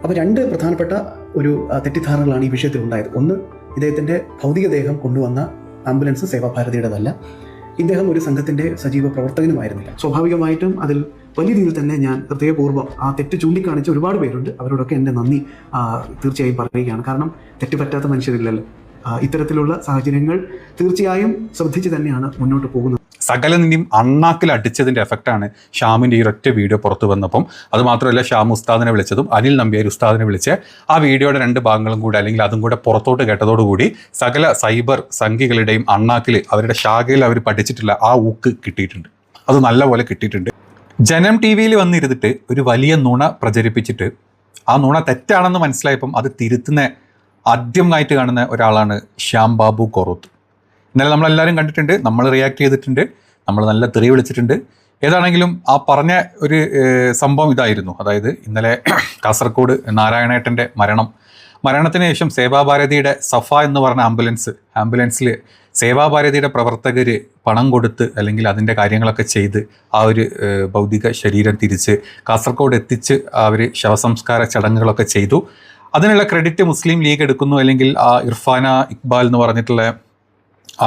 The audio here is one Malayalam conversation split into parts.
അപ്പോൾ രണ്ട് പ്രധാനപ്പെട്ട ഒരു തെറ്റിദ്ധാരണകളാണ് ഈ വിഷയത്തിൽ ഉണ്ടായത്. ഒന്ന്, ഇദ്ദേഹത്തിൻ്റെ ഭൗതികദേഹം കൊണ്ടുവന്ന ആംബുലൻസ് സേവാഭാരതിയുടേതല്ല, ഇദ്ദേഹം ഒരു സംഘത്തിൻ്റെ സജീവ പ്രവർത്തകനുമായിരുന്നില്ല. സ്വാഭാവികമായിട്ടും അതിൽ വലിയ രീതിയിൽ തന്നെ ഞാൻ ഹൃദയപൂർവ്വം ആ തെറ്റ് ചൂണ്ടിക്കാണിച്ച ഒരുപാട് പേരുണ്ട്. അവരോടൊക്കെ എൻ്റെ നന്ദി തീർച്ചയായും പറയുകയാണ്. കാരണം തെറ്റുപറ്റാത്ത മനുഷ്യരില്ലല്ലോ. ഇത്തരത്തിലുള്ള സാഹചര്യങ്ങൾ തീർച്ചയായും ശ്രദ്ധിച്ച് തന്നെയാണ് മുന്നോട്ട് പോകുന്നത്. സകലനിന്റെയും അണ്ണാക്കിൽ അടിച്ചതിൻ്റെ എഫക്റ്റാണ് ഷ്യാമിൻ്റെ ഈ ഒറ്റ വീഡിയോ പുറത്തു വന്നപ്പം. അത് മാത്രമല്ല, ഷ്യാം ഉസ്താദിനെ വിളിച്ചതും അനിൽ നമ്പ്യാർ ഉസ്താദിനെ വിളിച്ച് ആ വീഡിയോയുടെ രണ്ട് ഭാഗങ്ങളും കൂടി അല്ലെങ്കിൽ അതും കൂടെ പുറത്തോട്ട് കേട്ടതോടുകൂടി സകല സൈബർ സംഘികളുടെയും അണ്ണാക്കിൽ അവരുടെ ശാഖയിൽ അവർ പഠിച്ചിട്ടുള്ള ആ ഊക്ക് കിട്ടിയിട്ടുണ്ട്. അത് നല്ലപോലെ കിട്ടിയിട്ടുണ്ട്. ജനം ടി വിയിൽ വന്നിരുന്നിട്ട് ഒരു വലിയ നുണ പ്രചരിപ്പിച്ചിട്ട് ആ നുണ തെറ്റാണെന്ന് മനസ്സിലായപ്പം അത് തിരുത്തുന്ന ആദ്യമായിട്ട് കാണുന്ന ഒരാളാണ് ശ്യാം ബാബു കൊറോത്ത്. ഇന്നലെ നമ്മളെല്ലാവരും കണ്ടിട്ടുണ്ട്, നമ്മൾ റിയാക്ട് ചെയ്തിട്ടുണ്ട്, നമ്മൾ നല്ല തെറി വിളിച്ചിട്ടുണ്ട്. ഏതാണെങ്കിലും ആ പറഞ്ഞ ഒരു സംഭവം ഇതായിരുന്നു. അതായത് ഇന്നലെ കാസർഗോഡ് നാരായണേട്ടൻ്റെ മരണത്തിന് ശേഷം സേവാഭാരതിയുടെ സഫ എന്ന് പറഞ്ഞ ആംബുലൻസിൽ സേവാഭാരതിയുടെ പ്രവർത്തകർ പണം കൊടുത്ത് അല്ലെങ്കിൽ അതിൻ്റെ കാര്യങ്ങളൊക്കെ ചെയ്ത് ആ ഒരു ഭൗതിക ശരീരം തിരിച്ച് കാസർഗോഡ് എത്തിച്ച് അവർ ശവസംസ്കാര ചടങ്ങുകളൊക്കെ ചെയ്തു. അതിനുള്ള ക്രെഡിറ്റ് മുസ്ലിം ലീഗ് എടുക്കുന്നു, അല്ലെങ്കിൽ ആ ഇർഫാന ഇക്ബാൽ എന്ന് പറഞ്ഞിട്ടുള്ള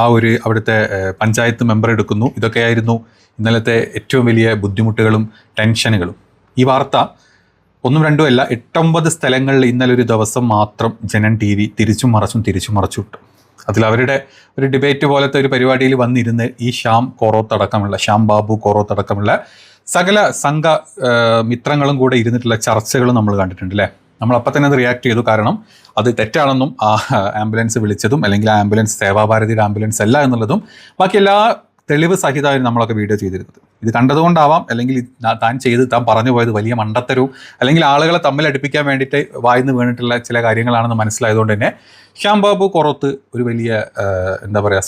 ആ ഒരു അവിടുത്തെ പഞ്ചായത്ത് മെമ്പർ എടുക്കുന്നു. ഇതൊക്കെയായിരുന്നു ഇന്നലത്തെ ഏറ്റവും വലിയ ബുദ്ധിമുട്ടുകളും ടെൻഷനുകളും. ഈ വാർത്ത ഒന്നും രണ്ടും അല്ല, 8-9 സ്ഥലങ്ങളിൽ ഇന്നലെ ഒരു ദിവസം മാത്രം ജനം ടി വി തിരിച്ചും മറച്ചു വിട്ടു. അതിൽ അവരുടെ ഒരു ഡിബേറ്റ് പോലത്തെ ഒരു പരിപാടിയിൽ വന്നിരുന്ന് ഈ ശ്യാം ബാബു കൊറോത്ത് അടക്കമുള്ള സകല സംഘ മിത്രങ്ങളും കൂടെ ഇരുന്നിട്ടുള്ള ചർച്ചകളും നമ്മൾ കണ്ടിട്ടുണ്ട് അല്ലേ. നമ്മളപ്പം തന്നെ അത് റിയാക്ട് ചെയ്തു. കാരണം അത് തെറ്റാണെന്നും ആ ആംബുലൻസ് വിളിച്ചതും അല്ലെങ്കിൽ ആ ആംബുലൻസ് സേവാഭാരതിയുടെ ആംബുലൻസ് അല്ല എന്നുള്ളതും ബാക്കി എല്ലാ തെളിവ് സഹിതമായിരുന്നു നമ്മളൊക്കെ വീഡിയോ ചെയ്തിരുന്നത്. ഇത് കണ്ടതുകൊണ്ടാവാം, അല്ലെങ്കിൽ താൻ പറഞ്ഞു പോയത് വലിയ മണ്ടത്തരവും അല്ലെങ്കിൽ ആളുകളെ തമ്മിൽ അടുപ്പിക്കാൻ വേണ്ടിയിട്ട് വായിന്ന് വീണിട്ടുള്ള ചില കാര്യങ്ങളാണെന്ന് മനസ്സിലായതുകൊണ്ട് തന്നെ ശ്യാം ബാബു കൊറോത്ത് ഒരു വലിയ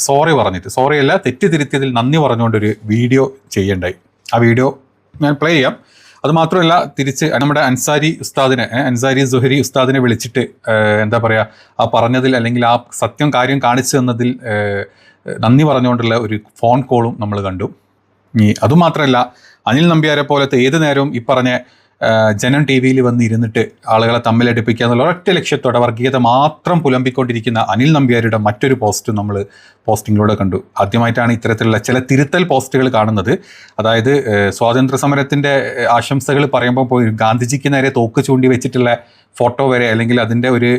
സോറിയല്ല തെറ്റ് തിരുത്തിയതിൽ നന്ദി പറഞ്ഞുകൊണ്ടൊരു വീഡിയോ ചെയ്യേണ്ടായി. ആ വീഡിയോ ഞാൻ പ്ലേ ചെയ്യാം. അതുമാത്രമല്ല, തിരിച്ച് നമ്മുടെ അൻസാരി സുഹരി ഉസ്താദിനെ വിളിച്ചിട്ട് ആ പറഞ്ഞതിൽ അല്ലെങ്കിൽ ആ കാര്യം കാണിച്ചു തന്നതിൽ നന്ദി പറഞ്ഞുകൊണ്ടുള്ള ഒരു ഫോൺ കോളും നമ്മൾ കണ്ടു. അതുമാത്രമല്ല, അനിൽ നമ്പ്യാരെ പോലത്തെ ഏത് നേരവും ഈ പറഞ്ഞ ജനം ടി വിയിൽ വന്ന് ഇരുന്നിട്ട് ആളുകളെ തമ്മിലടുപ്പിക്കുക എന്നുള്ള ഒറ്റ ലക്ഷ്യത്തോടെ വർഗീയത മാത്രം പുലമ്പിക്കൊണ്ടിരിക്കുന്ന അനിൽ നമ്പ്യാരുടെ മറ്റൊരു പോസ്റ്റ് നമ്മൾ പോസ്റ്റിങ്ങിലൂടെ കണ്ടു. ആദ്യമായിട്ടാണ് ഇത്തരത്തിലുള്ള ചില തിരുത്തൽ പോസ്റ്റുകൾ കാണുന്നത്. അതായത് സ്വാതന്ത്ര്യ സമരത്തിൻ്റെ ആശംസകൾ പറയുമ്പോൾ പോയി ഗാന്ധിജിക്ക് നേരെ തോക്ക് ചൂണ്ടി വെച്ചിട്ടുള്ള ഫോട്ടോ വരെ അല്ലെങ്കിൽ അതിൻ്റെ ഒരു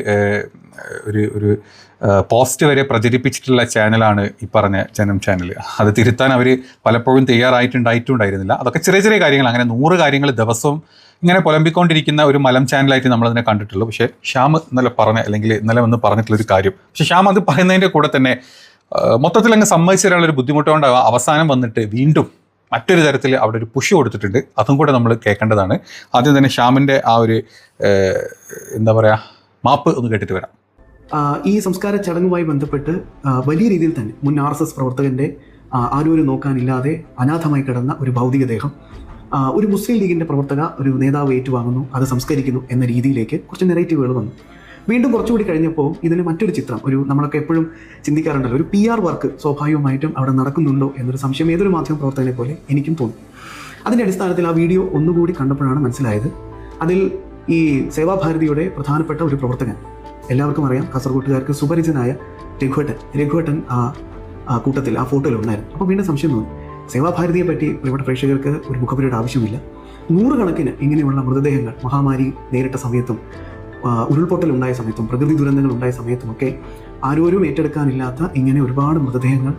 പോസ്റ്റ് വരെ പ്രചരിപ്പിച്ചിട്ടുള്ള ചാനലാണ് ഈ പറഞ്ഞ ജനം ചാനൽ. അത് തിരുത്താൻ അവർ പലപ്പോഴും തയ്യാറായിട്ടുണ്ടായിരുന്നില്ല. അതൊക്കെ ചെറിയ ചെറിയ കാര്യങ്ങൾ, അങ്ങനെ 100 കാര്യങ്ങൾ ദിവസവും ഇങ്ങനെ പുലമ്പിക്കൊണ്ടിരിക്കുന്ന ഒരു മലം ചാനലായിട്ട് നമ്മളതിനെ കണ്ടിട്ടുള്ളൂ. പക്ഷേ ശ്യാം ഇന്നലെ വന്ന് പറഞ്ഞിട്ടുള്ളൊരു കാര്യം, പക്ഷേ ശ്യാം അത് പറയുന്നതിൻ്റെ കൂടെ തന്നെ മൊത്തത്തിൽ അങ്ങ് സമ്മതിച്ചു തരാനുള്ളൊരു ബുദ്ധിമുട്ടുകൊണ്ട് അവസാനം വന്നിട്ട് വീണ്ടും മറ്റൊരു തരത്തിൽ അവിടെ ഒരു പുഷ് കൊടുത്തിട്ടുണ്ട്. അതും കൂടെ നമ്മൾ കേൾക്കേണ്ടതാണ്. ആദ്യം തന്നെ ശ്യാമിൻ്റെ ആ ഒരു മാപ്പ് ഒന്ന് കേട്ടിട്ട് വരാം. ഈ സംസ്കാര ചടങ്ങുമായി ബന്ധപ്പെട്ട് വലിയ രീതിയിൽ തന്നെ മുൻ RSS പ്രവർത്തകൻ്റെ ആരോരും നോക്കാനില്ലാതെ അനാഥമായി കിടന്ന ഒരു ഭൗതികദേഹം ഒരു മുസ്ലിം ലീഗിൻ്റെ ഒരു നേതാവ് ഏറ്റുവാങ്ങുന്നു, അത് സംസ്കരിക്കുന്നു എന്ന രീതിയിലേക്ക് കുറച്ച് നെറേറ്റീവുകൾ വന്നു. വീണ്ടും കുറച്ചുകൂടി കഴിഞ്ഞപ്പോൾ ഇതിന് മറ്റൊരു ചിത്രം, നമ്മളൊക്കെ എപ്പോഴും ചിന്തിക്കാറുണ്ടല്ലോ, ഒരു PR വർക്ക് സ്വാഭാവികമായിട്ടും അവിടെ നടക്കുന്നുണ്ടോ എന്നൊരു സംശയം ഏതൊരു മാധ്യമ പ്രവർത്തകനെ പോലെ എനിക്കും തോന്നി. അതിൻ്റെ അടിസ്ഥാനത്തിൽ ആ വീഡിയോ ഒന്നുകൂടി കണ്ടപ്പോഴാണ് മനസ്സിലായത്, അതിൽ ഈ സേവാഭാരതിയുടെ പ്രധാനപ്പെട്ട ഒരു പ്രവർത്തകൻ, എല്ലാവർക്കും അറിയാം, കാസർഗോട്ടുകാർക്ക് സുപരിചിതനായ രഘുവേട്ടൻ ആ കൂട്ടത്തിൽ ആ ഫോട്ടോയിൽ ഉണ്ടായിരുന്നു. അപ്പോൾ വീണ്ടും സംശയം തോന്നി, സേവാഭാരതിയെ പറ്റി പ്രിയപ്പെട്ട പ്രേക്ഷകർക്ക് ഒരു മുഖപരിയുടെ ആവശ്യമില്ല. 100 കണക്കിന് ഇങ്ങനെയുള്ള മൃതദേഹങ്ങൾ മഹാമാരി നേരിട്ട സമയത്തും ഉരുൾപൊട്ടൽ ഉണ്ടായ സമയത്തും പ്രകൃതി ദുരന്തങ്ങൾ ഉണ്ടായ സമയത്തുമൊക്കെ ആരോരും ഏറ്റെടുക്കാനില്ലാത്ത ഇങ്ങനെ ഒരുപാട് മൃതദേഹങ്ങൾ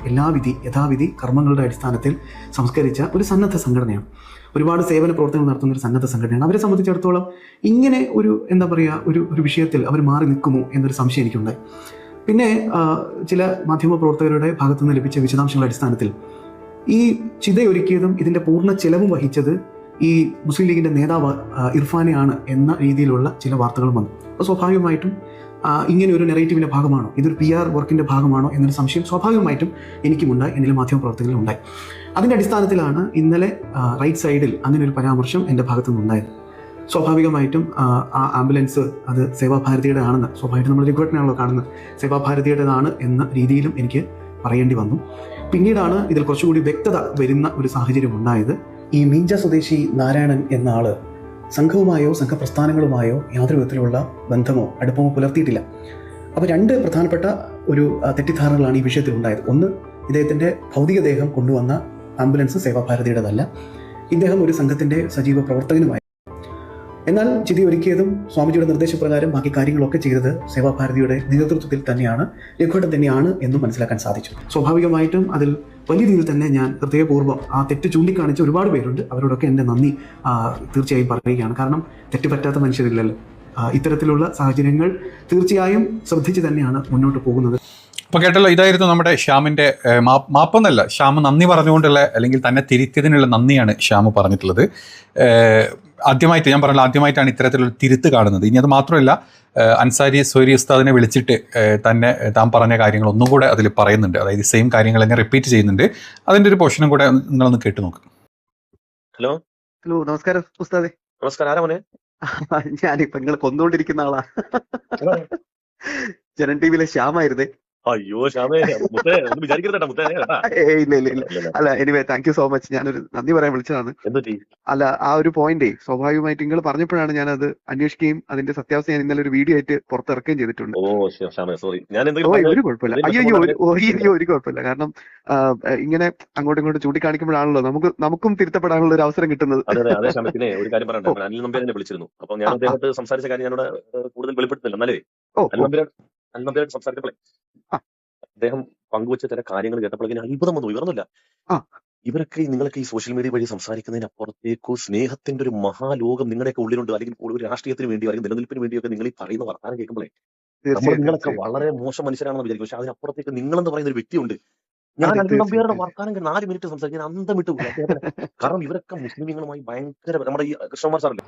യഥാവിധി കർമ്മങ്ങളുടെ അടിസ്ഥാനത്തിൽ സംസ്കരിച്ച ഒരു സന്നദ്ധ സംഘടനയാണ്. ഒരുപാട് സേവന പ്രവർത്തനങ്ങൾ നടത്തുന്ന ഒരു സന്നദ്ധ സംഘടനയാണ്. അവരെ സംബന്ധിച്ചിടത്തോളം ഇങ്ങനെ ഒരു വിഷയത്തിൽ അവർ മാറി നിൽക്കുമോ എന്നൊരു സംശയം എനിക്കുണ്ടായി. പിന്നെ ചില മാധ്യമ പ്രവർത്തകരുടെ ഭാഗത്തു നിന്ന് ലഭിച്ച വിശദാംശങ്ങളുടെ അടിസ്ഥാനത്തിൽ ഈ ചിതയൊരുക്കിയതും ഇതിൻ്റെ പൂർണ്ണ ചെലവും വഹിച്ചത് ഈ മുസ്ലിം ലീഗിൻ്റെ നേതാവ് ഇർഫാനെയാണ് എന്ന രീതിയിലുള്ള ചില വാർത്തകളും വന്നു. അപ്പോൾ സ്വാഭാവികമായിട്ടും ഇങ്ങനെ ഒരു നെറേറ്റീവിൻ്റെ ഭാഗമാണോ, ഇതൊരു PR വർക്കിൻ്റെ ഭാഗമാണോ എന്നൊരു സംശയം സ്വാഭാവികമായിട്ടും എനിക്കുമുണ്ടായി, എന്നിലെ മാധ്യമപ്രവർത്തകരിലും ഉണ്ടായി. അതിൻ്റെ അടിസ്ഥാനത്തിലാണ് ഇന്നലെ റൈറ്റ് സൈഡിൽ അങ്ങനെ ഒരു പരാമർശം എൻ്റെ ഭാഗത്തു നിന്നുണ്ടായത്. സ്വാഭാവികമായിട്ടും ആ ആംബുലൻസ് അത് സേവാഭാരതിയുടെ ആണെന്ന്, സ്വാഭാവികമായിട്ടും നമ്മൾ രഘുവേട്ടനാണല്ലോ കാണുന്നത്, സേവാഭാരതിയുടേതാണ് എന്ന രീതിയിലും എനിക്ക് പറയേണ്ടി വന്നു. പിന്നീടാണ് ഇതിൽ കുറച്ചുകൂടി വ്യക്തത വരുന്ന ഒരു സാഹചര്യം ഉണ്ടായത്. ഈ മീഞ്ച സ്വദേശി നാരായണൻ എന്ന ആള് സംഘവുമായോ സംഘപ്രസ്ഥാനങ്ങളുമായോ യാതൊരു വിധത്തിലുള്ള ബന്ധമോ അടുപ്പമോ പുലർത്തിയിട്ടില്ല. അപ്പോൾ രണ്ട് പ്രധാനപ്പെട്ട ഒരു തെറ്റിദ്ധാരണകളാണ് ഈ വിഷയത്തിൽ ഉണ്ടായത്. ഒന്ന്, ഇദ്ദേഹത്തിൻ്റെ ഭൗതികദേഹം കൊണ്ടുവന്ന ആംബുലൻസ് സേവാഭാരതിയുടേതല്ല, ഇദ്ദേഹം ഒരു സംഘത്തിൻ്റെ സജീവ പ്രവർത്തകനുമായി. എന്നാൽ ചിതി ഒരുക്കിയതും സ്വാമിജിയുടെ നിർദ്ദേശപ്രകാരം ബാക്കി കാര്യങ്ങളൊക്കെ ചെയ്തത് സേവാഭാരതിയുടെ നേതൃത്വത്തിൽ തന്നെയാണ്, രഘുവേട്ടൻ തന്നെയാണ് എന്നും മനസ്സിലാക്കാൻ സാധിച്ചു. സ്വാഭാവികമായിട്ടും അതിൽ വലിയ രീതിയിൽ തന്നെ ഞാൻ ഹൃദയപൂർവ്വം ആ തെറ്റ് ചൂണ്ടിക്കാണിച്ച ഒരുപാട് പേരുണ്ട്. അവരോടൊക്കെ എൻ്റെ നന്ദി തീർച്ചയായും പറയുകയാണ്. കാരണം തെറ്റ് പറ്റാത്ത മനുഷ്യരില്ലല്ലോ. ഇത്തരത്തിലുള്ള സാഹചര്യങ്ങൾ തീർച്ചയായും ശ്രദ്ധിച്ച് തന്നെയാണ് മുന്നോട്ട് പോകുന്നത്. അപ്പോൾ കേട്ടല്ലോ, ഇതായിരുന്നു നമ്മുടെ ശ്യാമിൻ്റെ മാപ്പൊന്നല്ല, ശ്യാം നന്ദി പറഞ്ഞുകൊണ്ടുള്ള അല്ലെങ്കിൽ തന്നെ തിരുത്തിയതിനുള്ള നന്ദിയാണ് ശ്യാം പറഞ്ഞിട്ടുള്ളത്. ആദ്യമായിട്ട് ഞാൻ പറഞ്ഞല്ലോ, ആദ്യമായിട്ടാണ് ഇത്തരത്തിലുള്ള തിരുത്ത് കാണുന്നത്. ഇനി അത് മാത്രമല്ല, അൻസാരി സോരി ഉസ്താദിനെ വിളിച്ചിട്ട് തന്നെ താൻ പറഞ്ഞ കാര്യങ്ങൾ ഒന്നും കൂടെ അതിൽ പറയുന്നുണ്ട്. അതായത് സെയിം കാര്യങ്ങൾ തന്നെ റിപ്പീറ്റ് ചെയ്യുന്നുണ്ട്. അതിൻ്റെ ഒരു പോർഷനും കൂടെ നിങ്ങളൊന്ന് കേട്ടു നോക്ക്. ഹലോ ഹലോ, നമസ്കാരം ഉസ്താദെ. നമസ്കാരം. ആരാ മോനെ? ഞാനിപ്പോ നിങ്ങൾ കൊന്നുകൊണ്ടിരിക്കുന്ന ആളാ. ജനൻ ടിവിയിലെ ശ്യാമായിരുന്നേ. അയ്യോ ശ്യാമേ, മുത്തേ ഒന്നും വിചാരിക്കരുതേട്ടാ മുത്തേ. ഇല്ല. അല്ല, anyway thank you so much. ഞാനൊരു നന്ദി പറയാൻ വിളിച്ചതാണ്. എന്തുപറ്റി? അല്ല, ആ ഒരു പോയിന്റേ സ്വാഭാവികമായിട്ട് നിങ്ങൾ പറഞ്ഞപ്പോഴാണ് ഞാനത് അന്വേഷിക്കുകയും അതിന്റെ സത്യാവസ്ഥ ഞാൻ ഇന്നലെ ഒരു വീഡിയോ ആയിട്ട് പുറത്തിറക്കുകയും ചെയ്തിട്ടുണ്ട്. ഓ ശ്യാമേ, സോറി. ഞാൻ ഒരു കുഴപ്പമില്ല. അയ്യോ ഒരു കുഴപ്പമില്ല. കാരണം ഇങ്ങനെ അങ്ങോട്ടും ഇങ്ങോട്ടും ചൂണ്ടിക്കാണിക്കുമ്പോഴാണല്ലോ നമുക്കും തിരുത്തപ്പെടാനുള്ള ഒരു അവസരം കിട്ടുന്നത്. അതെ ശ്യാമേ, പിന്നെ ഒരു കാര്യം പറയട്ടെ. അനിൽ നമ്പ്യാരെ വിളിച്ചിരുന്നു. അപ്പൊ ഞാൻ അദ്ദേഹത്തെ സംസാരിച്ച കാര്യം ഞാനിവിടെ കൂടുതൽ വെളിപ്പെടുത്തുന്നില്ല. എന്നാലേ അനിൽ നമ്പ്യാരെ സംസാരിച്ചപ്പോഴേ അദ്ദേഹം പങ്കുവച്ച ചില കാര്യങ്ങൾ കേട്ടപ്പോഴേക്കും അത്ഭുതം വന്നു. ഇവർന്നില്ല, ഇവരൊക്കെ നിങ്ങളൊക്കെ ഈ സോഷ്യൽ മീഡിയ വഴി സംസാരിക്കുന്നതിനപ്പുറത്തേക്കോ സ്നേഹത്തിന്റെ ഒരു മഹാലോകം നിങ്ങളുടെയൊക്കെ ഉള്ളിലുണ്ട്. അല്ലെങ്കിൽ ഒരു രാഷ്ട്രീയത്തിന് വേണ്ടി അല്ലെങ്കിൽ നിലനിൽപ്പിന് വേണ്ടിയൊക്കെ നിങ്ങൾ ഈ പറയുന്ന വർത്താനം കേൾക്കുമ്പോഴേ നമ്മൾ നിങ്ങളൊക്കെ വളരെ മോശം മനുഷ്യരാണെന്ന് വിചാരിക്കും. പക്ഷെ അതിനപ്പുറത്തേക്ക് നിങ്ങളെന്ന് പറയുന്ന ഒരു വ്യക്തിയുണ്ട്. ഞാൻ അനിൽ നമ്പ്യാരുടെ വർത്താനം 4 മിനിറ്റ് സംസാരിക്കാൻ അന്തം വിട്ടു. കാരണം ഇവരൊക്കെ മുസ്ലിങ്ങളുമായി ഭയങ്കര, നമ്മുടെ ഈ കൃഷ്ണകുമാർ സാറല്ലേ.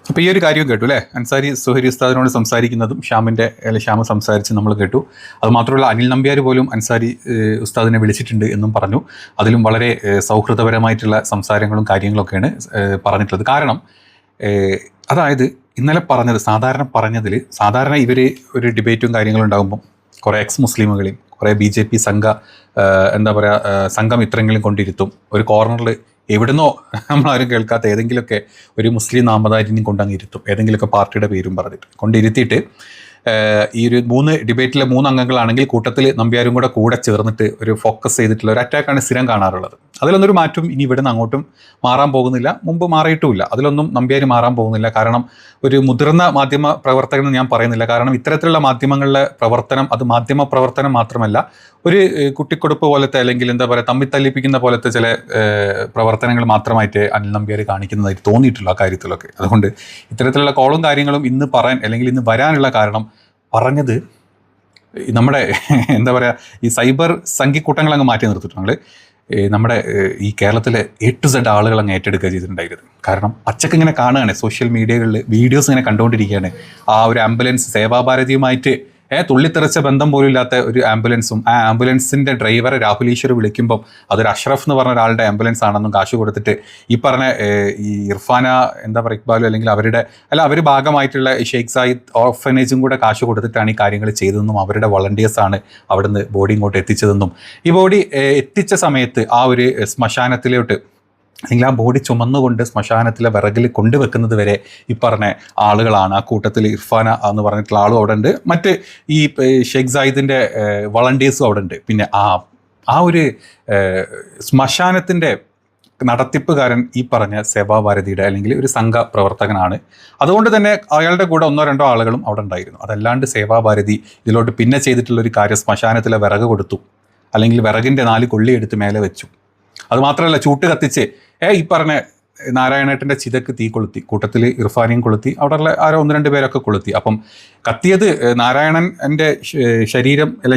അപ്പോൾ ഈ ഒരു കാര്യവും കേട്ടു അല്ലേ, അൻസാരി സുഹരി ഉസ്താദിനോട് സംസാരിക്കുന്നതും ശ്യാം സംസാരിച്ച് നമ്മൾ കേട്ടു. അതുമാത്രമല്ല, അനിൽ നമ്പ്യാർ പോലും അൻസാരി ഉസ്താദിനെ വിളിച്ചിട്ടുണ്ട് എന്നും പറഞ്ഞു. അതിലും വളരെ സൗഹൃദപരമായിട്ടുള്ള സംസാരങ്ങളും കാര്യങ്ങളൊക്കെയാണ് പറഞ്ഞിട്ടുള്ളത്. കാരണം അതായത് ഇന്നലെ പറഞ്ഞത് സാധാരണ ഇവർ ഒരു ഡിബേറ്റും കാര്യങ്ങളും ഉണ്ടാകുമ്പം കുറേ എക്സ് മുസ്ലിമുകളെയും കുറേ BJP സംഘമിത്രങ്ങളും കൊണ്ടിരുത്തും. ഒരു കോർണറിൽ എവിടുന്നോ നമ്മളാരും കേൾക്കാത്ത ഏതെങ്കിലുമൊക്കെ ഒരു മുസ്ലിം നാമധാരിനെയും കൊണ്ടങ്ങിരുത്തും. ഏതെങ്കിലുമൊക്കെ പാർട്ടിയുടെ പേരും പറഞ്ഞിട്ട് കൊണ്ടിരുത്തിയിട്ട് ഈ ഒരു 3 ഡിബേറ്റിലെ 3 അംഗങ്ങളാണെങ്കിൽ കൂട്ടത്തിൽ നമ്പ്യാരും കൂടെ ചേർന്നിട്ട് ഒരു ഫോക്കസ് ചെയ്തിട്ടുള്ള ഒരു അറ്റാക്കാണ് സ്ഥിരം കാണാറുള്ളത്. അതിലൊന്നൊരു മാറ്റം ഇനി ഇവിടെ നിന്ന് അങ്ങോട്ടും മാറാൻ പോകുന്നില്ല, മുമ്പ് മാറിയിട്ടുമില്ല. അതിലൊന്നും നമ്പ്യാർ മാറാൻ പോകുന്നില്ല. കാരണം ഒരു മുതിർന്ന മാധ്യമ പ്രവർത്തകൻ ഞാൻ പറയുന്നില്ല. കാരണം ഇത്തരത്തിലുള്ള മാധ്യമങ്ങളിലെ പ്രവർത്തനം അത് മാധ്യമ പ്രവർത്തനം മാത്രമല്ല, ഒരു കുട്ടിക്കൊടുപ്പ് പോലത്തെ അല്ലെങ്കിൽ തമ്മിൽ തല്ലിപ്പിക്കുന്ന പോലത്തെ ചില പ്രവർത്തനങ്ങൾ മാത്രമായിട്ട് അനിൽ നമ്പ്യാർ കാണിക്കുന്നതായിട്ട് തോന്നിയിട്ടുള്ള ആ കാര്യത്തിലൊക്കെ. അതുകൊണ്ട് ഇത്തരത്തിലുള്ള കോളും കാര്യങ്ങളും ഇന്ന് പറയാൻ അല്ലെങ്കിൽ ഇന്ന് വരാനുള്ള കാരണം പറഞ്ഞത് നമ്മുടെ ഈ സൈബർ സംഘിക്കൂട്ടങ്ങൾ അങ്ങ് മാറ്റി നിർത്തിയിട്ടുണ്ട്. നമ്മുടെ ഈ കേരളത്തിലെ A to Z ആളുകൾ അങ്ങ് ഏറ്റെടുക്കുക ചെയ്തിട്ടുണ്ടായിരുന്നു. കാരണം പച്ചക്ക് ഇങ്ങനെ കാണുകയാണ്, സോഷ്യൽ മീഡിയകളിൽ വീഡിയോസ് ഇങ്ങനെ കണ്ടുകൊണ്ടിരിക്കുകയാണ്. ആ ഒരു ആംബുലൻസ് സേവാഭാരതിയുമായിട്ട് തുള്ളിത്തെറിച്ച ബന്ധം പോലും ഇല്ലാത്ത ഒരു ആംബുലൻസും ആ ആംബുലൻസിൻ്റെ ഡ്രൈവറെ രാഹുൽ ഈശ്വർ വിളിക്കുമ്പം അതൊരു അഷ്റഫ് എന്ന് പറഞ്ഞ ഒരാളുടെ ആംബുലൻസ് ആണെന്നും കാശ് കൊടുത്തിട്ട് ഈ പറഞ്ഞ ഈ ഇർഫാന ഇക്ബാലു അല്ലെങ്കിൽ അവർ ഭാഗമായിട്ടുള്ള ഷെയ്ഖ് സായിദ് ഓർഫനേജും കൂടെ കാശ് കൊടുത്തിട്ടാണ് ഈ കാര്യങ്ങൾ ചെയ്തതെന്നും അവരുടെ വളണ്ടിയേഴ്സാണ് അവിടുന്ന് ബോഡി ഇങ്ങോട്ട് എത്തിച്ചതെന്നും ഈ ബോഡി എത്തിച്ച സമയത്ത് ആ ഒരു ശ്മശാനത്തിലോട്ട് അല്ലെങ്കിൽ ആ ബോഡി ചുമന്നുകൊണ്ട് ശ്മശാനത്തിലെ വിറകിൽ കൊണ്ടുവെക്കുന്നത് വരെ ഈ പറഞ്ഞ ആളുകളാണ്. ആ കൂട്ടത്തിൽ ഇർഫാന എന്ന് പറഞ്ഞിട്ടുള്ള ആളും അവിടെ ഉണ്ട്, മറ്റ് ഈ ഷെയ്ഖ് സായിദിൻ്റെ വളണ്ടിയേഴ്സും അവിടെ ഉണ്ട്. പിന്നെ ആ ഒരു ശ്മശാനത്തിൻ്റെ നടത്തിപ്പുകാരൻ ഈ പറഞ്ഞ സേവാഭാരതിയുടെ അല്ലെങ്കിൽ ഒരു സംഘ പ്രവർത്തകനാണ്. അതുകൊണ്ട് തന്നെ അയാളുടെ കൂടെ 1-2 ആളുകളും അവിടെ ഉണ്ടായിരുന്നു. അതല്ലാണ്ട് സേവാഭാരതി ഇതിലോട്ട് പിന്നെ ചെയ്തിട്ടുള്ളൊരു കാര്യം ശ്മശാനത്തിലെ വിറക് കൊടുത്തു, അല്ലെങ്കിൽ വിറകിൻ്റെ 4 കൊള്ളി എടുത്ത് മേലെ വെച്ചു. അതുമാത്രമല്ല, ചൂട്ട് കത്തിച്ച് ഈ പറഞ്ഞ നാരായണേട്ടൻ്റെ ചിതക്ക് തീ കൊളുത്തി, കൂട്ടത്തിൽ ഇർഫാനെയും കൊളുത്തി, അവിടെയുള്ള 1-2 പേരൊക്കെ കൊളുത്തി. അപ്പം കത്തിയത് നാരായണൻ്റെ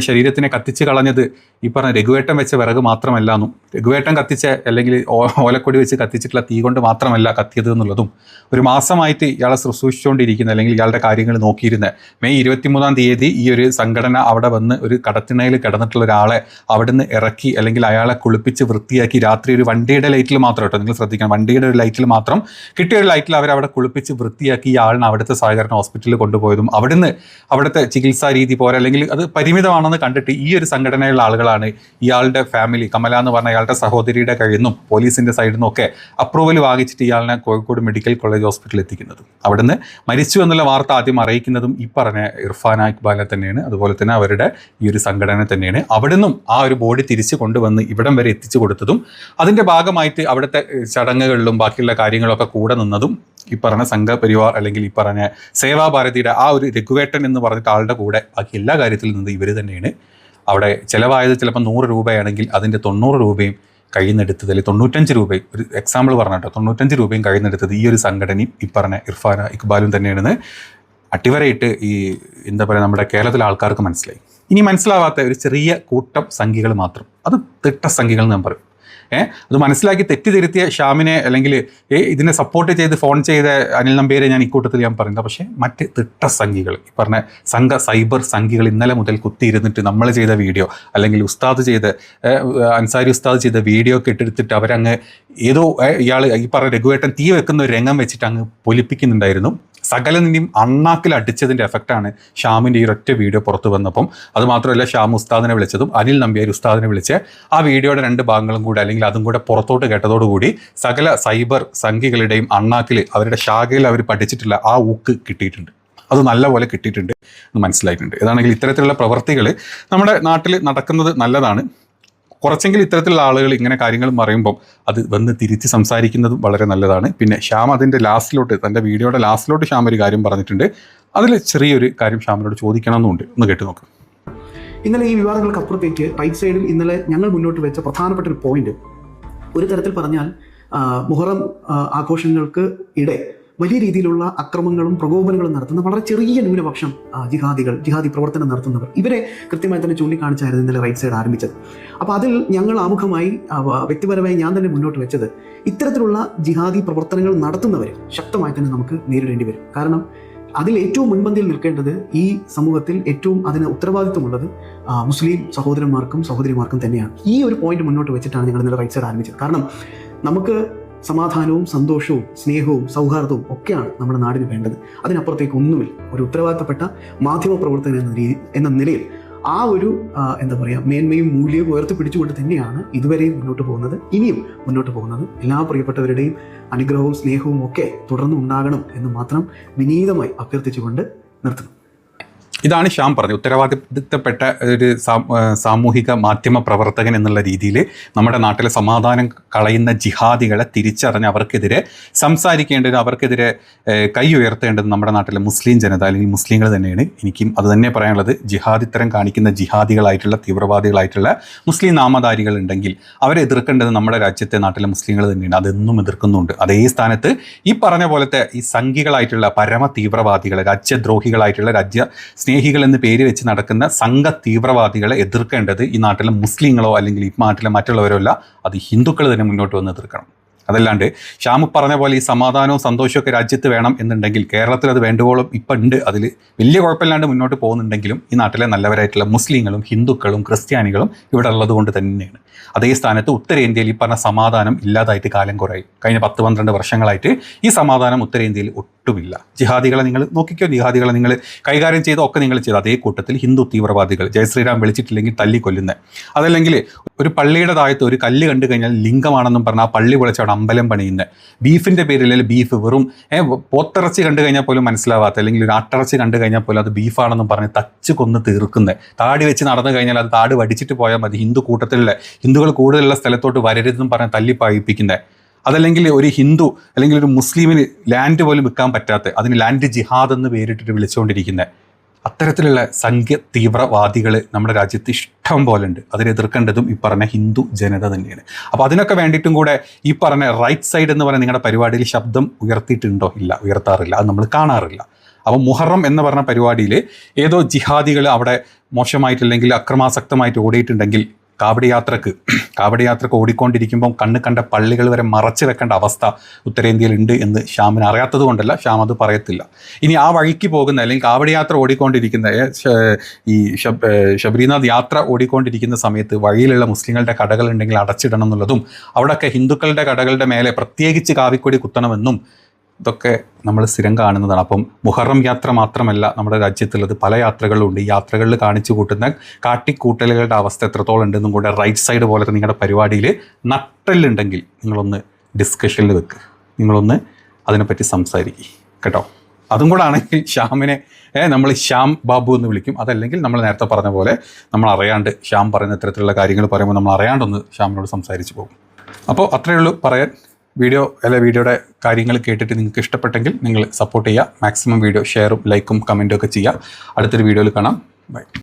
ശരീരത്തിനെ കത്തിച്ച് കളഞ്ഞത് ഈ പറഞ്ഞ രഘുവേട്ടൻ വെച്ച വിറക് മാത്രമല്ല എന്നും രഘുവേട്ടൻ കത്തിച്ച അല്ലെങ്കിൽ ഓലക്കൊടി വെച്ച് കത്തിച്ചിട്ടുള്ള തീ കൊണ്ട് മാത്രമല്ല കത്തിയത് എന്നുള്ളതും ഒരു മാസമായിട്ട് ഇയാളെ ശുശ്രൂഷിച്ചുകൊണ്ടിരിക്കുന്ന അല്ലെങ്കിൽ ഇയാളുടെ കാര്യങ്ങൾ നോക്കിയിരുന്ന മെയ് 23-ാം തീയതി ഈ ഒരു സംഘടന അവിടെ വന്ന് ഒരു കടത്തിണയിൽ കിടന്നിട്ടുള്ള ഒരാളെ അവിടുന്ന് ഇറക്കി അല്ലെങ്കിൽ അയാളെ കുളിപ്പിച്ച് വൃത്തിയാക്കി രാത്രി ഒരു വണ്ടിയുടെ ലൈറ്റിൽ മാത്രം കേട്ടോ, നിങ്ങൾ ശ്രദ്ധിക്കണം, വണ്ടിയുടെ ഒരു ലൈറ്റിൽ മാത്രം കിട്ടിയ ഒരു ലൈറ്റിൽ അവരവിടെ കുളിപ്പിച്ച് വൃത്തിയാക്കി ഈ ആളിനെ അവിടുത്തെ സഹകരണ ഹോസ്പിറ്റലിൽ കൊണ്ടുപോയതും അവിടുന്ന് അവിടുത്തെ ചികിത്സാ രീതി പോരാ അല്ലെങ്കിൽ അത് പരിമിതമാണെന്ന് കണ്ടിട്ട് ഈ ഒരു സംഘടനയിലുള്ള ആളുകളാണ് ഇയാളുടെ ഫാമിലി കമല എന്ന് പറഞ്ഞ ഇയാളുടെ സഹോദരിയുടെ കയ്യിൽ നിന്നും പോലീസിന്റെ സൈഡിൽ നിന്നും ഒക്കെ അപ്രൂവൽ വാങ്ങിച്ചിട്ട് ഇയാളിനെ കോഴിക്കോട് മെഡിക്കൽ കോളേജ് ഹോസ്പിറ്റലിൽ എത്തിക്കുന്നത്. അവിടുന്ന് മരിച്ചു എന്നുള്ള വാർത്ത ആദ്യം അറിയിക്കുന്നതും ഈ പറഞ്ഞ ഇർഫാന ഇക്ബാലിനെ തന്നെയാണ്. അതുപോലെ തന്നെ അവരുടെ ഈ ഒരു സംഘടന തന്നെയാണ്. അവിടെ നിന്നും ആ ഒരു ബോഡി തിരിച്ചു കൊണ്ടുവന്ന് ഇവിടം വരെ എത്തിച്ചു കൊടുത്തതും അതിന്റെ ഭാഗമായിട്ട് അവിടുത്തെ ചടങ്ങുകളിലും ബാക്കിയുള്ള കാര്യങ്ങളൊക്കെ കൂടെ നിന്നതും ഈ പറഞ്ഞ സംഘപരിവാർ അല്ലെങ്കിൽ ഈ പറഞ്ഞ സേവാഭാരതിയുടെ ആ ഒരു രഘുവേട്ടൻ എന്ന് പറഞ്ഞിട്ട് ആളുടെ കൂടെ ബാക്കി എല്ലാ കാര്യത്തിലും നിന്ന് ഇവർ തന്നെയാണ്. അവിടെ ചിലവായത് ചിലപ്പോൾ 100 രൂപയാണെങ്കിൽ അതിൻ്റെ 90 രൂപയും കയ്യിന്നെടുത്തത്, അല്ലെങ്കിൽ 95 രൂപയും, ഒരു എക്സാമ്പിൾ പറഞ്ഞിട്ടോ 95 രൂപയും കയ്യിന്നെടുത്തത് ഈ ഒരു സംഘടനയും ഈ പറഞ്ഞ ഇർഫാന ഇക്ബാലും തന്നെയാണെന്ന് അട്ടിവരയിട്ട് ഈ എന്താ പറയുക നമ്മുടെ കേരളത്തിലെ ആൾക്കാർക്ക് മനസ്സിലായി. ഇനി മനസ്സിലാവാത്ത ഒരു ചെറിയ കൂട്ടം സംഖ്യകൾ മാത്രം, അത് തിട്ട സംഖ്യകൾ എന്ന് ഞാൻ പറയും. അത് മനസ്സിലാക്കി തെറ്റിദ്ധരുത്തിയ ഷ്യാമിനെ അല്ലെങ്കിൽ ഇതിനെ സപ്പോർട്ട് ചെയ്ത് ഫോൺ ചെയ്ത അനിൽ നമ്പ്യാരെ ഞാൻ ഇക്കൂട്ടത്തിൽ ഞാൻ പറയുന്നത്. പക്ഷേ മറ്റ് തിട്ട സംഖ്യകൾ ഈ പറഞ്ഞ സൈബർ സംഖ്യകൾ ഇന്നലെ മുതൽ കുത്തിയിരുന്നിട്ട് നമ്മൾ ചെയ്ത വീഡിയോ അല്ലെങ്കിൽ ഉസ്താദ് ചെയ്ത അൻസാരി ഉസ്താദ് ചെയ്ത വീഡിയോ ഒക്കെ ഇട്ടെടുത്തിട്ട് അവരങ്ങ് ഏതോ ഇയാൾ ഈ പറഞ്ഞ രഘുവേട്ടൻ തീ വെക്കുന്ന ഒരു രംഗം വെച്ചിട്ട് അങ്ങ് പൊലിപ്പിക്കുന്നുണ്ടായിരുന്നു. സകലനിന്റെയും അണ്ണാക്കിൽ അടിച്ചതിൻ്റെ എഫക്റ്റാണ് ഷ്യാമിൻ്റെ ഈ ഒറ്റ വീഡിയോ പുറത്തു വന്നപ്പം. അതുമാത്രമല്ല ഷ്യാം ഉസ്താദിനെ വിളിച്ചതും അനിൽ നമ്പ്യാർ ഉസ്താദിനെ വിളിച്ച് ആ വീഡിയോയുടെ 2 ഭാഗങ്ങളും കൂടെ അല്ലെങ്കിൽ അതും കൂടെ പുറത്തോട്ട് കേട്ടതോടുകൂടി സകല സൈബർ സംഖ്യകളുടെയും അണ്ണാക്കിൽ അവരുടെ ശാഖയിൽ അവർ പഠിച്ചിട്ടുള്ള ആ ഊക്ക് കിട്ടിയിട്ടുണ്ട്. അത് നല്ലപോലെ കിട്ടിയിട്ടുണ്ട് എന്ന് മനസ്സിലായിട്ടുണ്ട്. ഏതാണെങ്കിൽ ഇത്തരത്തിലുള്ള പ്രവർത്തികൾ നമ്മുടെ നാട്ടിൽ നടക്കുന്നത് നല്ലതാണ്. കുറച്ചെങ്കിലും ഇത്തരത്തിലുള്ള ആളുകൾ ഇങ്ങനെ കാര്യങ്ങൾ പറയുമ്പോൾ അത് വന്ന് തിരിച്ച് സംസാരിക്കുന്നതും വളരെ നല്ലതാണ്. പിന്നെ ഷ്യാം അതിൻ്റെ ലാസ്റ്റിലോട്ട് തൻ്റെ വീഡിയോയുടെ ലാസ്റ്റിലോട്ട് ഷ്യാം ഒരു കാര്യം പറഞ്ഞിട്ടുണ്ട്. അതിൽ ചെറിയൊരു കാര്യം ഷ്യാമിനോട് ചോദിക്കണമെന്നുണ്ട്. ഒന്ന് കേട്ട് നോക്കാം. ഇന്നലെ ഈ വിവാദങ്ങൾക്ക് അപ്പുറത്തേക്ക് റൈറ്റ് സൈഡിൽ ഇന്നലെ ഞങ്ങൾ മുന്നോട്ട് വെച്ച പ്രധാനപ്പെട്ട ഒരു പോയിന്റ്, ഒരു തരത്തിൽ പറഞ്ഞാൽ മുഹറം ആഘോഷങ്ങൾക്ക് ഇടെ വലിയ രീതിയിലുള്ള അക്രമങ്ങളും പ്രകോപനങ്ങളും നടത്തുന്ന വളരെ ചെറിയ ന്യൂനപക്ഷം ജിഹാദി പ്രവർത്തനം നടത്തുന്നവർ, ഇവരെ കൃത്യമായി തന്നെ ചൂണ്ടിക്കാണിച്ചായിരുന്നു ഇന്നലെ റൈറ്റ് സൈഡ് ആരംഭിച്ചത്. അപ്പോൾ അതിൽ ഞങ്ങൾ ആമുഖമായി വ്യക്തിപരമായി ഞാൻ തന്നെ മുന്നോട്ട് വെച്ചത്, ഇത്തരത്തിലുള്ള ജിഹാദി പ്രവർത്തനങ്ങൾ നടത്തുന്നവരെ ശക്തമായി തന്നെ നമുക്ക് നേരിടേണ്ടി വരും. കാരണം അതിൽ ഏറ്റവും മുൻപന്തിയിൽ നിൽക്കേണ്ടത് ഈ സമൂഹത്തിൽ ഏറ്റവും അതിന് ഉത്തരവാദിത്വമുള്ളത് മുസ്ലിം സഹോദരന്മാർക്കും സഹോദരിമാർക്കും തന്നെയാണ്. ഈ ഒരു പോയിന്റ് മുന്നോട്ട് വെച്ചിട്ടാണ് ഞങ്ങൾ ഇന്നലെ റൈറ്റ് സൈഡ് ആരംഭിച്ചത്. കാരണം നമുക്ക് സമാധാനവും സന്തോഷവും സ്നേഹവും സൗഹാർദ്ദവും ഒക്കെയാണ് നമ്മുടെ നാടിന് വേണ്ടത്. അതിനപ്പുറത്തേക്ക് ഒന്നുമില്ല. ഒരു ഉത്തരവാദിത്തപ്പെട്ട മാധ്യമ പ്രവർത്തകൻ എന്ന നിലയിൽ ആ ഒരു എന്താ പറയുക മേന്മയും മൂല്യവും ഉയർത്തിപ്പിടിച്ചുകൊണ്ട് തന്നെയാണ് ഇതുവരെയും മുന്നോട്ട് പോകുന്നത്, ഇനിയും മുന്നോട്ട് പോകുന്നത്. എല്ലാ പ്രിയപ്പെട്ടവരുടെയും അനുഗ്രഹവും സ്നേഹവും ഒക്കെ തുടർന്ന് ഉണ്ടാകണം എന്ന് മാത്രം വിനീതമായി അഭ്യർത്ഥിച്ചുകൊണ്ട് നിർത്തുന്നു. ഇതാണ് ഷ്യാം പറഞ്ഞത്. ഉത്തരവാദിത്തപ്പെട്ട ഒരു സാമൂഹിക മാധ്യമ പ്രവർത്തകൻ എന്നുള്ള രീതിയിൽ നമ്മുടെ നാട്ടിലെ സമാധാനം കളയുന്ന ജിഹാദികളെ തിരിച്ചറിഞ്ഞ് അവർക്കെതിരെ സംസാരിക്കേണ്ടത്, അവർക്കെതിരെ കൈ ഉയർത്തേണ്ടത് നമ്മുടെ നാട്ടിലെ മുസ്ലിം ജനത അല്ലെങ്കിൽ മുസ്ലിങ്ങൾ തന്നെയാണ്. എനിക്കും അത് തന്നെ പറയാനുള്ളത്. ജിഹാദിത്തരം കാണിക്കുന്ന ജിഹാദികളായിട്ടുള്ള തീവ്രവാദികളായിട്ടുള്ള മുസ്ലിം നാമധാരികൾ ഉണ്ടെങ്കിൽ അവരെ എതിർക്കേണ്ടത് നമ്മുടെ രാജ്യത്തെ നാട്ടിലെ മുസ്ലിങ്ങൾ തന്നെയാണ്. അതെന്നും എതിർക്കുന്നുണ്ട്. അതേ സ്ഥാനത്ത് ഈ പറഞ്ഞ പോലത്തെ ഈ സംഘികളായിട്ടുള്ള പരമ തീവ്രവാദികളെ, രാജ്യദ്രോഹികളായിട്ടുള്ള സ്നേഹികൾ എന്ന് പേര് വെച്ച് നടക്കുന്ന സംഘ തീവ്രവാദികളെ എതിർക്കേണ്ടത് ഈ നാട്ടിലെ മുസ്ലിങ്ങളോ അല്ലെങ്കിൽ ഈ നാട്ടിലെ മറ്റുള്ളവരോ അല്ല, അത് ഹിന്ദുക്കൾ തന്നെ മുന്നോട്ട് വന്ന് എതിർക്കണം. അതല്ലാണ്ട് ഷ്യാം പറഞ്ഞ പോലെ ഈ സമാധാനവും സന്തോഷമൊക്കെ രാജ്യത്ത് വേണം എന്നുണ്ടെങ്കിൽ കേരളത്തിൽ അത് വേണ്ടുവോളം ഇപ്പം ഉണ്ട്. അതിൽ വലിയ കുഴപ്പമില്ലാണ്ട് മുന്നോട്ട് പോകുന്നുണ്ടെങ്കിലും ഈ നാട്ടിലെ നല്ലവരായിട്ടുള്ള മുസ്ലിങ്ങളും ഹിന്ദുക്കളും ക്രിസ്ത്യാനികളും ഇവിടെ ഉള്ളത് കൊണ്ട് തന്നെയാണ്. അതേ സ്ഥാനത്ത് ഉത്തരേന്ത്യയിൽ ഈ പറഞ്ഞ സമാധാനം ഇല്ലാതായിട്ട് കാലം കുറയും. കഴിഞ്ഞ 10-12 വർഷങ്ങളായിട്ട് ഈ സമാധാനം ഉത്തരേന്ത്യയിൽ ഒട്ടുമില്ല. ജിഹാദികളെ നിങ്ങൾ നോക്കിക്കോ, ജിഹാദികളെ നിങ്ങൾ കൈകാര്യം ചെയ്തോ ഒക്കെ നിങ്ങൾ ചെയ്തു. അതേ കൂട്ടത്തിൽ ഹിന്ദു തീവ്രവാദികൾ ജയശ്രീരാം വിളിച്ചിട്ടില്ലെങ്കിൽ തല്ലിക്കൊല്ലുന്നത്, അതല്ലെങ്കിൽ ഒരു പള്ളിയുടെ താഴത്ത് ഒരു കല്ല് കണ്ടു കഴിഞ്ഞാൽ ലിംഗമാണെന്നും പറഞ്ഞാൽ ആ പള്ളി പൊളിച്ചവിടെ അമ്പലം പണിയുന്നത്, ബീഫിൻ്റെ പേരിൽ ബീഫ് വെറും പോത്തിറച്ചി കണ്ടു കഴിഞ്ഞാൽ പോലും മനസ്സിലാവാത്ത, അല്ലെങ്കിൽ ഒരു ആട്ടിറച്ചി കണ്ടു കഴിഞ്ഞാൽ പോലും അത് ബീഫാണെന്നും പറഞ്ഞ് തച്ച് കൊന്ന് തീർക്കുന്നത്, താടി വെച്ച് നടന്നു കഴിഞ്ഞാൽ അത് താടി വടിച്ചിട്ട് പോയാൽ മതി, ഹിന്ദുക്കൾ കൂടുതലുള്ള സ്ഥലത്തോട്ട് വരരുതെന്നും പറഞ്ഞ് തല്ലിപ്പായിപ്പിക്കുന്നത്, അതല്ലെങ്കിൽ ഒരു ഹിന്ദു അല്ലെങ്കിൽ ഒരു മുസ്ലിമിന് ലാൻഡ് പോലും വിൽക്കാൻ പറ്റാത്ത അതിന് ലാൻഡ് ജിഹാദ് എന്ന് പേരിട്ടിട്ട് വിളിച്ചുകൊണ്ടിരിക്കുന്നത്, അത്തരത്തിലുള്ള സംഘ തീവ്രവാദികൾ നമ്മുടെ രാജ്യത്ത് ഇഷ്ടം പോലെ ഉണ്ട്. അതിനെതിർക്കേണ്ടതും ഈ പറഞ്ഞ ഹിന്ദു ജനത തന്നെയാണ്. അപ്പോൾ അതിനൊക്കെ വേണ്ടിയിട്ടും കൂടെ ഈ പറഞ്ഞ റൈറ്റ് സൈഡ് എന്ന് പറയുന്ന നിങ്ങളുടെ പരിപാടിയിൽ ശബ്ദം ഉയർത്തിയിട്ടുണ്ടോ? ഇല്ല, ഉയർത്താറില്ല. അത് നമ്മൾ കാണാറില്ല. അപ്പോൾ മുഹറം എന്ന് പറഞ്ഞ പരിപാടിയിൽ ഏതോ ജിഹാദികൾ അവിടെ മോശമായിട്ടില്ലെങ്കിൽ അക്രമാസക്തമായിട്ട് ഓടിയിട്ടുണ്ടെങ്കിൽ കാവടി യാത്രക്ക് ഓടിക്കൊണ്ടിരിക്കുമ്പം കണ്ണ് കണ്ട പള്ളികൾ വരെ മറച്ചു വെക്കേണ്ട അവസ്ഥ ഉത്തരേന്ത്യയിൽ ഉണ്ട് എന്ന് ശ്യാമിന് അറിയാത്തത് കൊണ്ടല്ല, ശ്യാം അത് പറയത്തില്ല. ഇനി ആ വഴിക്ക് പോകുന്ന അല്ലെങ്കിൽ കാവടി യാത്ര ഓടിക്കൊണ്ടിരിക്കുന്ന ഈ ശബരിനാഥ് യാത്ര ഓടിക്കൊണ്ടിരിക്കുന്ന സമയത്ത് വഴിയിലുള്ള മുസ്ലിങ്ങളുടെ കടകൾ ഉണ്ടെങ്കിൽ അടച്ചിടണം എന്നുള്ളതും അവിടെയൊക്കെ ഹിന്ദുക്കളുടെ കടകളുടെ മേലെ പ്രത്യേകിച്ച് കാവിക്കൊടി കുത്തണമെന്നും ഇതൊക്കെ നമ്മൾ സ്ഥിരം കാണുന്നതാണ്. അപ്പം മുഹറം യാത്ര മാത്രമല്ല നമ്മുടെ രാജ്യത്തുള്ളത്, പല യാത്രകളും ഉണ്ട്. ഈ യാത്രകളിൽ കാണിച്ചു കൂട്ടുന്ന കാട്ടിക്കൂട്ടലുകളുടെ അവസ്ഥ എത്രത്തോളം ഉണ്ടെന്നും കൂടെ റൈറ്റ് സൈഡ് പോലത്തെ നിങ്ങളുടെ പരിപാടിയിൽ നട്ടലുണ്ടെങ്കിൽ നിങ്ങളൊന്ന് ഡിസ്കഷനിൽ വെക്കുക, നിങ്ങളൊന്ന് അതിനെപ്പറ്റി സംസാരിക്കുക കേട്ടോ. അതും കൂടെ ആണെങ്കിൽ ശ്യാമിനെ നമ്മൾ ശ്യാം ബാബു എന്ന് വിളിക്കും. അതല്ലെങ്കിൽ നമ്മൾ നേരത്തെ പറഞ്ഞ പോലെ നമ്മൾ അറിയാണ്ട് ശ്യാം പറയുന്ന ഇത്തരത്തിലുള്ള കാര്യങ്ങൾ പറയുമ്പോൾ നമ്മൾ അറിയാണ്ടൊന്ന് ശ്യാമിനോട് സംസാരിച്ച് പോകും. അപ്പോൾ അത്രയേ ഉള്ളൂ പറയാൻ. വീഡിയോയുടെ കാര്യങ്ങൾ കേട്ടിട്ട് നിങ്ങൾക്ക് ഇഷ്ടപ്പെട്ടെങ്കിൽ നിങ്ങൾ സപ്പോർട്ട് ചെയ്യുക. മാക്സിമം വീഡിയോ ഷെയറും ലൈക്കും കമൻറ്റും ഒക്കെ ചെയ്യുക. അടുത്തൊരു വീഡിയോയിൽ കാണാം. ബൈ.